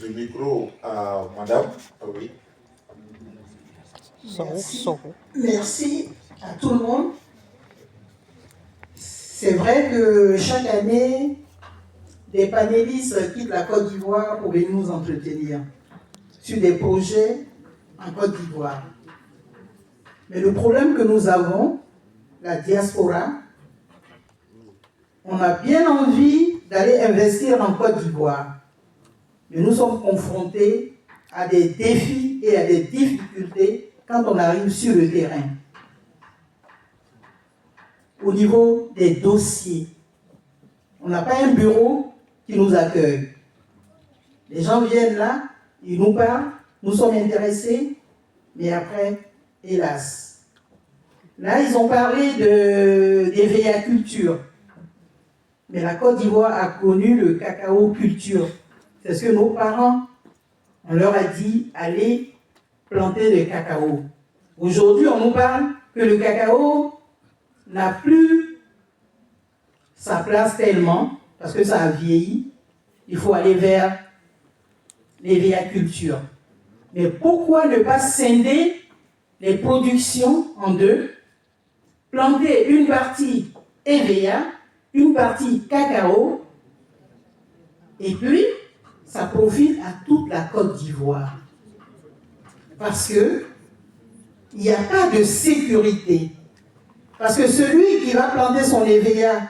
le micro à madame. Oui. Merci. Merci à tout le monde. C'est vrai que chaque année, des panélistes quittent la Côte d'Ivoire pour venir nous entretenir sur des projets en Côte d'Ivoire. Mais le problème que nous avons, la diaspora, on a bien envie d'aller investir en Côte d'Ivoire. Mais nous sommes confrontés à des défis et à des difficultés quand on arrive sur le terrain. Au niveau des dossiers, on n'a pas un bureau qui nous accueille. Les gens viennent là, ils nous parlent, nous sommes intéressés, mais après, hélas. Là, ils ont parlé des véhicultures. Mais la Côte d'Ivoire a connu le cacao culture. C'est ce que nos parents, on leur a dit, allez planter le cacao. Aujourd'hui, on nous parle que le cacao n'a plus sa place tellement, parce que ça a vieilli. Il faut aller vers les véhicultures. Mais pourquoi ne pas scinder les productions en deux, planter une partie EVA, une partie cacao, et puis ça profite à toute la Côte d'Ivoire. Parce que il n'y a pas de sécurité. Parce que celui qui va planter son EVA,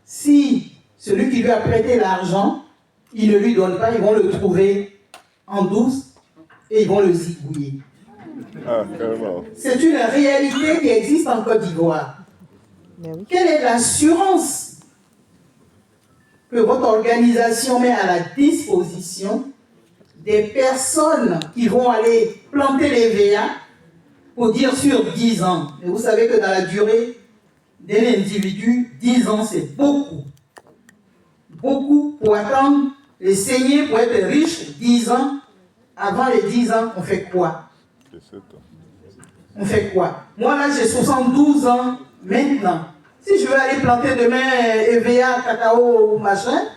si celui qui lui a prêté l'argent, il ne lui donne pas, ils vont le trouver en douce et ils vont le zigouiller. Ah, carrément. C'est une réalité qui existe en Côte d'Ivoire. Quelle est l'assurance que votre organisation met à la disposition des personnes qui vont aller planter les VA pour dire sur 10 ans? Mais vous savez que dans la durée d'un individu, 10 ans c'est beaucoup. Beaucoup pour attendre les saigner, pour être riche, 10 ans. Avant les 10 ans, on fait quoi? On fait quoi? Moi là j'ai 72 ans maintenant. Si je veux aller planter demain EVA, cacao ou machin,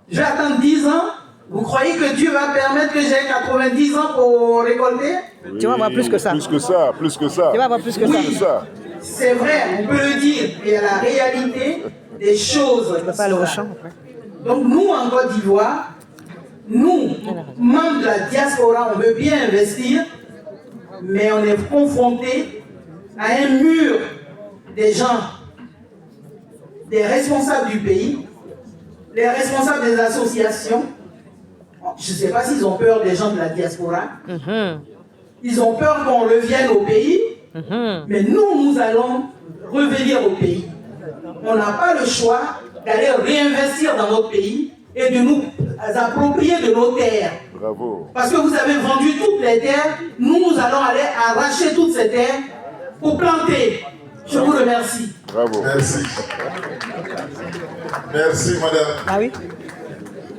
je vais attendre 10 ans. Vous croyez que Dieu va permettre que j'ai 90 ans pour récolter? Oui, tu vas avoir plus que ça. Plus que ça, plus que ça. Tu vas avoir plus que ça. C'est vrai, on peut le dire. Mais il y a la réalité des choses. Tu ne peux pas aller au champ après. Donc nous, en Côte d'Ivoire, nous, membres de la diaspora, on veut bien investir, mais on est confronté à un mur des gens, des responsables du pays, les responsables des associations. Je ne sais pas s'ils ont peur des gens de la diaspora. Ils ont peur qu'on revienne au pays, mais nous allons revenir au pays. On n'a pas le choix d'aller réinvestir dans notre pays et de nous approprier de nos terres. Bravo. Parce que vous avez vendu toutes les terres, nous allons aller arracher toutes ces terres pour planter. Je vous remercie. Bravo. Merci. Merci, madame. Ah oui?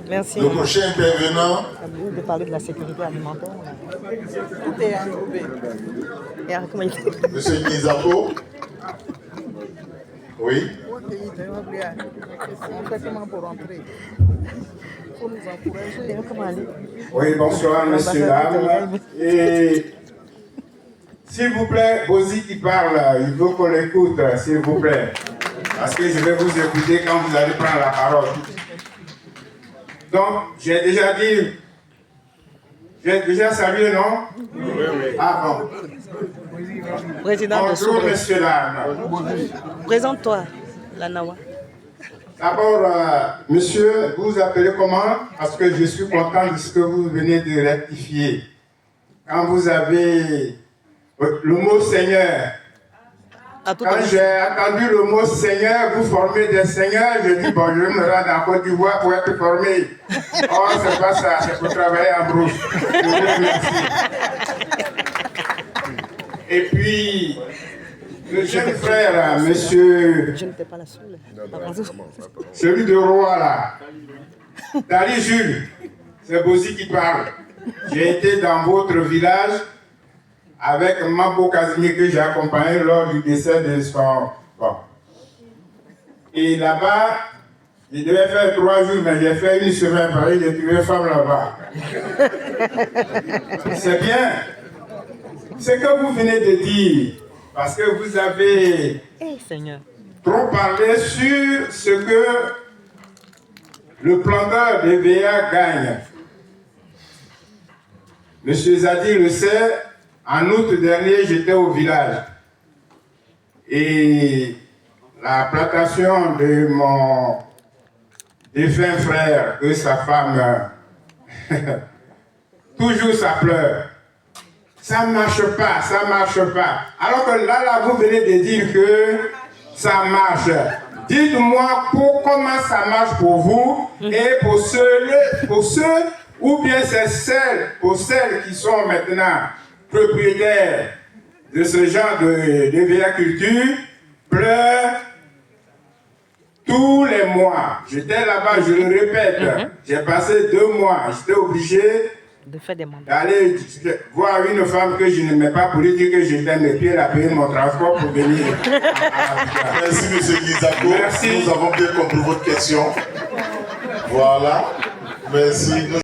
Merci. Le prochain intervenant. De parler de la sécurité alimentaire. Tout est englobé. Monsieur Nizapo. Oui. On fait comment pour rentrer? Faut nous encourager. Comment aller? Oui, bonsoir, messieurs, dames. Et s'il vous plaît, Bozi qui parle, il faut qu'on l'écoute, s'il vous plaît. Parce que je vais vous écouter quand vous allez prendre la parole. Donc, j'ai déjà dit, j'ai déjà salué, non? Oui, oui. Ah bon. Président Bonjour, messieurs, dames. Présente-toi, la Nawa. D'abord, monsieur, vous vous appelez comment? Parce que je suis content de ce que vous venez de rectifier. Quand vous avez le mot Seigneur, quand j'ai entendu le mot Seigneur, vous formez des seigneurs, je dis bon, je vais me rendre en Côte d'Ivoire pour être formé. Oh, c'est pas ça, c'est pour travailler en brousse. Je vous remercie. Et puis, le jeune frère, monsieur. Je n'étais pas la seule. Celui de Roi là. Dari Jules, c'est Bozi qui parle. J'ai été dans votre village avec Mabo Casimir que j'ai accompagné lors du décès de son. Bon. Et là-bas, Il devait faire 3 jours, mais j'ai fait 1 semaine par il j'ai trouvé femme là-bas. C'est bien. Ce que vous venez de dire, parce que vous avez trop parlé sur ce que le planteur de VA gagne. Monsieur Zadi le sait, en août dernier, j'étais au village. Et la plantation de mon défunt frère, que sa femme, toujours ça pleure. Ça ne marche pas, ça ne marche pas. Alors que là, vous venez de dire que ça marche. Dites-moi comment ça marche pour vous et pour ceux ou bien c'est celles qui sont maintenant propriétaires de ce genre de villaculture, pleurent tous les mois. J'étais là-bas, je le répète, j'ai passé 2 mois, j'étais obligé d'aller voir une femme que je n'aimais pas pour lui dire que j'étais mes pieds à payer mon transport pour venir. Merci, M. Guizako. Merci. Nous avons bien compris votre question. Voilà. Merci.